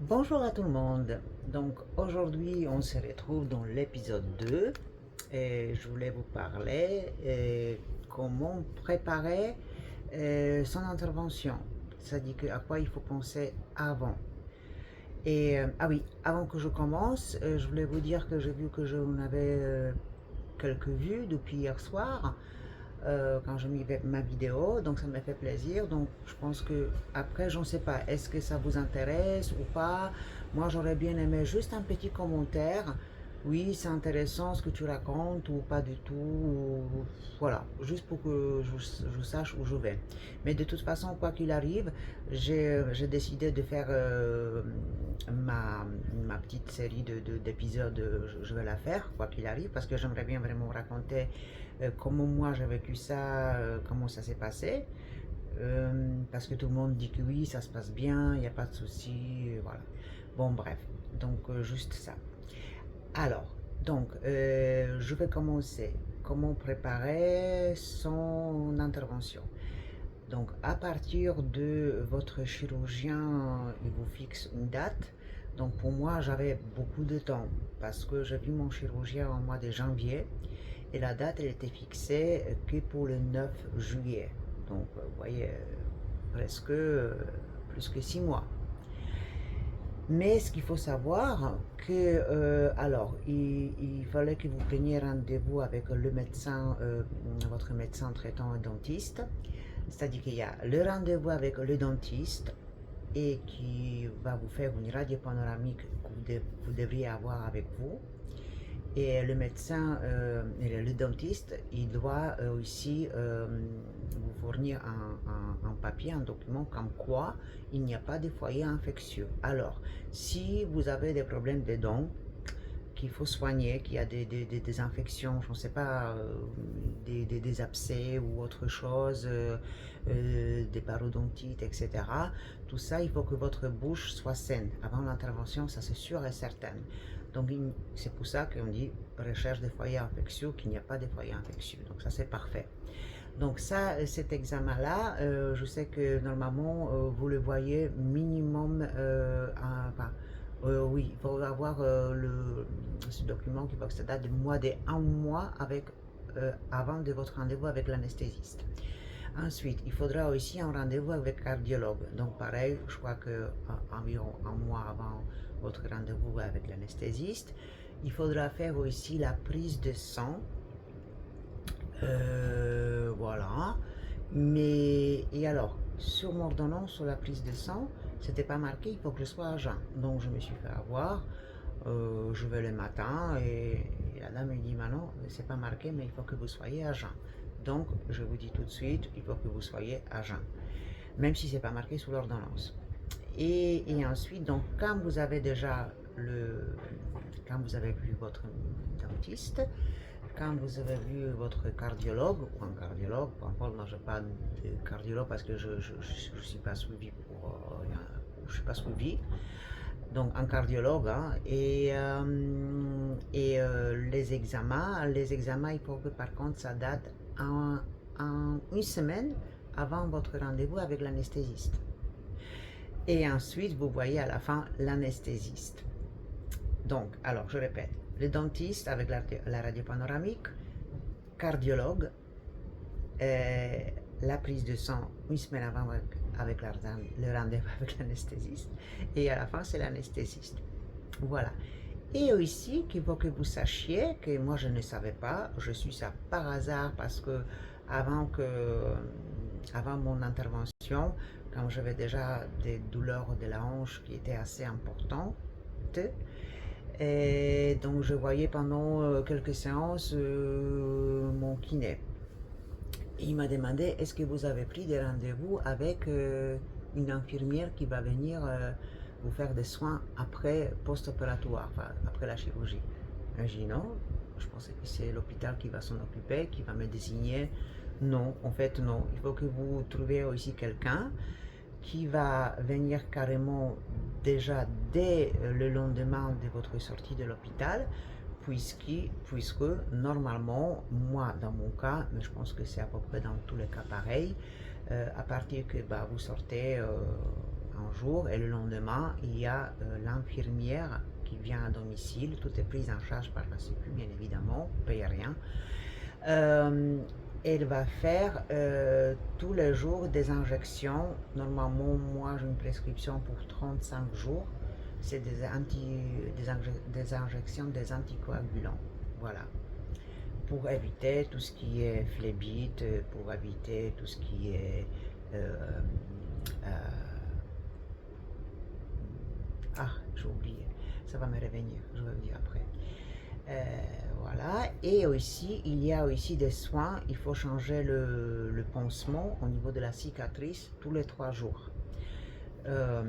Bonjour à tout le monde. Donc aujourd'hui on se retrouve dans l'épisode 2 et je voulais vous parler comment préparer son intervention. C'est-à-dire à quoi il faut penser avant. Et ah oui, avant que je commence, je voulais vous dire que j'ai vu que j'en avais quelques vues depuis hier soir quand je mis ma vidéo, donc ça me fait plaisir. Donc je pense que après, je ne sais pas, est-ce que ça vous intéresse ou pas. Moi, j'aurais bien aimé juste un petit commentaire. Oui, c'est intéressant ce que tu racontes ou pas du tout. Voilà, juste pour que je sache où je vais. Mais de toute façon, quoi qu'il arrive, j'ai décidé de faire ma petite série d'épisodes. Je vais la faire, quoi qu'il arrive, parce que j'aimerais bien vraiment raconter comment moi j'ai vécu ça, comment ça s'est passé. Parce que tout le monde dit que oui, ça se passe bien, il n'y a pas de souci, voilà. Bon, bref, donc juste ça. Alors, donc, je vais commencer. Comment préparer son intervention? Donc, à partir de votre chirurgien, il vous fixe une date. Donc, pour moi, j'avais beaucoup de temps parce que j'ai vu mon chirurgien au mois de janvier et la date, elle était fixée que pour le 9 juillet. Donc, vous voyez, presque plus que 6 mois. Mais ce qu'il faut savoir, que alors il fallait que vous preniez rendez-vous avec le médecin, votre médecin traitant dentiste. C'est-à-dire qu'il y a le rendez-vous avec le dentiste et qui va vous faire une radio panoramique que vous devriez avoir avec vous. Et le médecin, le dentiste, il doit aussi vous fournir un papier, un document comme quoi il n'y a pas de foyer infectieux. Alors, si vous avez des problèmes de dents, qu'il faut soigner, qu'il y a des infections, je ne sais pas, des abcès ou autre chose, des parodontites, etc. Tout ça, il faut que votre bouche soit saine. Avant l'intervention, ça c'est sûr et certain. Donc c'est pour ça qu'on dit recherche des foyers infectieux, qu'il n'y a pas de foyers infectieux. Donc ça c'est parfait. Donc ça, cet examen-là, je sais que normalement, vous le voyez minimum, enfin, oui, il faut avoir ce document qui faut que ça date d'un mois avec, avant de votre rendez-vous avec l'anesthésiste. Ensuite, il faudra aussi un rendez-vous avec le cardiologue. Donc pareil, je crois que environ un mois avant votre rendez-vous avec l'anesthésiste, il faudra faire aussi la prise de sang. Voilà. Mais, et alors, sur mon ordonnance, sur la prise de sang, c'était pas marqué, il faut que je sois à jeun. Donc je me suis fait avoir. Je vais le matin et la dame me dit, Manon, c'est pas marqué, mais il faut que vous soyez à jeun. Donc je vous dis tout de suite, il faut que vous soyez à jeun. Même si c'est pas marqué sur l'ordonnance. Et ensuite, donc, quand vous avez vu votre dentiste, quand vous avez vu votre cardiologue ou un cardiologue, peu importe, moi je parle de cardiologue parce que je ne suis pas suivi je suis pas suivi, donc un cardiologue, hein, les examens, il faut que par contre ça date une semaine avant votre rendez-vous avec l'anesthésiste. Et ensuite, vous voyez à la fin l'anesthésiste. Donc, alors, je répète, le dentiste avec la radio panoramique, cardiologue, la prise de sang une semaine avant avec le rendez-vous avec l'anesthésiste, et à la fin, c'est l'anesthésiste. Voilà. Et aussi, qu'il faut que vous sachiez que moi, je ne savais pas, je suis ça par hasard parce que avant que, avant mon intervention, quand j'avais déjà des douleurs de la hanche qui étaient assez importantes, et donc je voyais pendant quelques séances mon kiné. Et il m'a demandé, est-ce que vous avez pris des rendez-vous avec une infirmière qui va venir vous faire des soins après post-opératoire, enfin, après la chirurgie? J'ai dit non, je pensais que c'est l'hôpital qui va s'en occuper, qui va me désigner. Non, en fait non, il faut que vous trouviez aussi quelqu'un qui va venir carrément déjà dès le lendemain de votre sortie de l'hôpital, puisque normalement, moi dans mon cas, mais je pense que c'est à peu près dans tous les cas pareil, à partir que bah, vous sortez un jour et le lendemain, il y a l'infirmière qui vient à domicile. Tout est pris en charge par la Sécu, bien évidemment, on ne paye rien. Euh, Elle va faire tous les jours des injections. Normalement, moi, j'ai une prescription pour 35 jours. C'est des injections des anticoagulants. Voilà. Pour éviter tout ce qui est phlébite, pour éviter tout ce qui est... euh, euh, j'ai oublié. Ça va me revenir, je vais vous dire après. Voilà. Et aussi, il y a aussi des soins. Il faut changer le pansement au niveau de la cicatrice tous les 3 jours. Euh,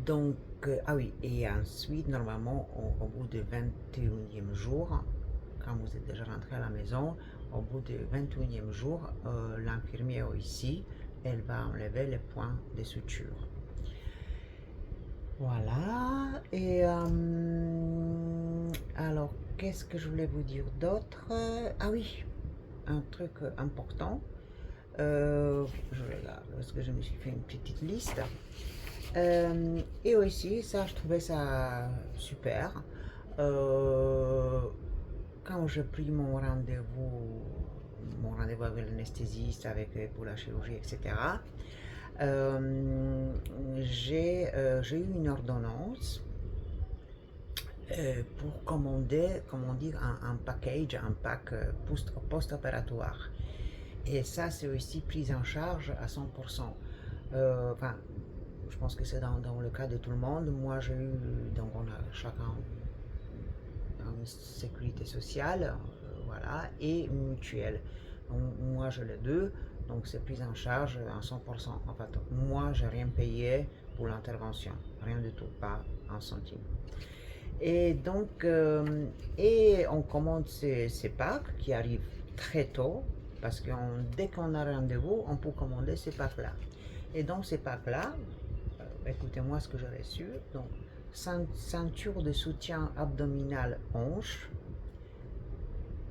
donc, ah oui, et ensuite, normalement, au bout du 21e jour, quand vous êtes déjà rentré à la maison, au bout du 21e jour, l'infirmière ici, elle va enlever les points de suture. Voilà. Et alors, qu'est-ce que je voulais vous dire d'autre? Ah oui, un truc important. Je regarde parce que je me suis fait une petite liste. Et aussi, ça, je trouvais ça super. Quand j'ai pris mon rendez-vous avec l'anesthésiste, pour la chirurgie, etc., j'ai eu une ordonnance pour commander, comment dire, un package, un pack post-opératoire. Et ça, c'est aussi pris en charge à 100%. Enfin, je pense que c'est dans le cas de tout le monde. Moi, j'ai eu, donc on a chacun une sécurité sociale, voilà, et une mutuelle. Donc, moi, j'ai les deux, donc c'est pris en charge à 100%. En fait, moi, j'ai rien payé pour l'intervention, rien du tout, pas un centime. Et donc, et on commande ces packs qui arrivent très tôt, parce que dès qu'on a rendez-vous, on peut commander ces packs-là. Et donc, ces packs-là, écoutez-moi ce que j'ai reçu. Donc, ceinture de soutien abdominal hanche.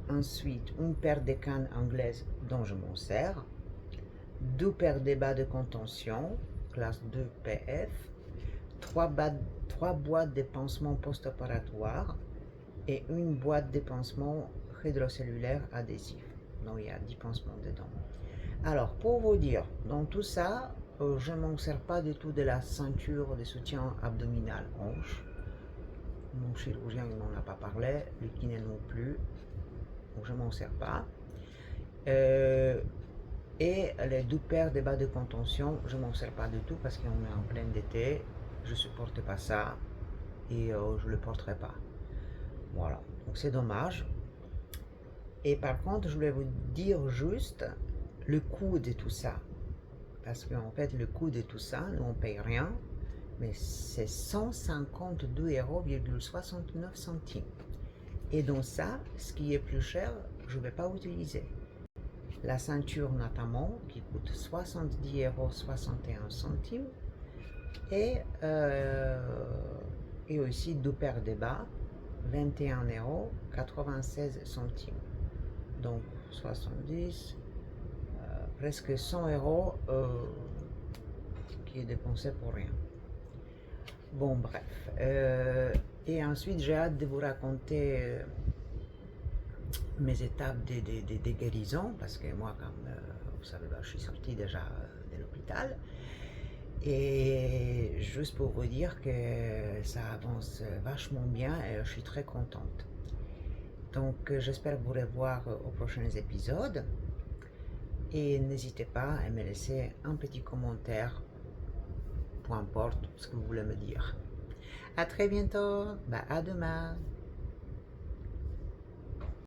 Ensuite, une paire de cannes anglaises dont je m'en sers. 2 paires de bas de contention, classe 2 PF. 3 boîtes de pansements post-opératoires et une boîte de pansements hydrocellulaires adhésifs. Donc il y a 10 pansements dedans. Alors pour vous dire, dans tout ça, je ne m'en sers pas du tout de la ceinture de soutien abdominal hanche. Mon chirurgien il m'en a pas parlé, le kiné non plus, donc je ne m'en sers pas. Et les 2 paires de bas de contention, je ne m'en sers pas du tout parce qu'on est en plein été, je ne supporte pas ça et je ne le porterai pas. Voilà, donc c'est dommage. Et par contre, je voulais vous dire juste le coût de tout ça. Parce qu'en fait, le coût de tout ça, nous on ne paye rien, mais c'est 152,69 €. Et donc ça, ce qui est plus cher, je ne vais pas utiliser. La ceinture notamment, qui coûte 70,61 € et aussi 2 paires de bas, 21,96 €. Donc 70, presque 100 € qui est dépensé pour rien. Bon, bref. Et ensuite, j'ai hâte de vous raconter mes étapes de guérison, parce que moi, comme vous savez, je suis sortie déjà de l'hôpital. Et juste pour vous dire que ça avance vachement bien et je suis très contente. Donc j'espère vous revoir aux prochains épisodes. Et n'hésitez pas à me laisser un petit commentaire, peu importe ce que vous voulez me dire. À très bientôt, à demain.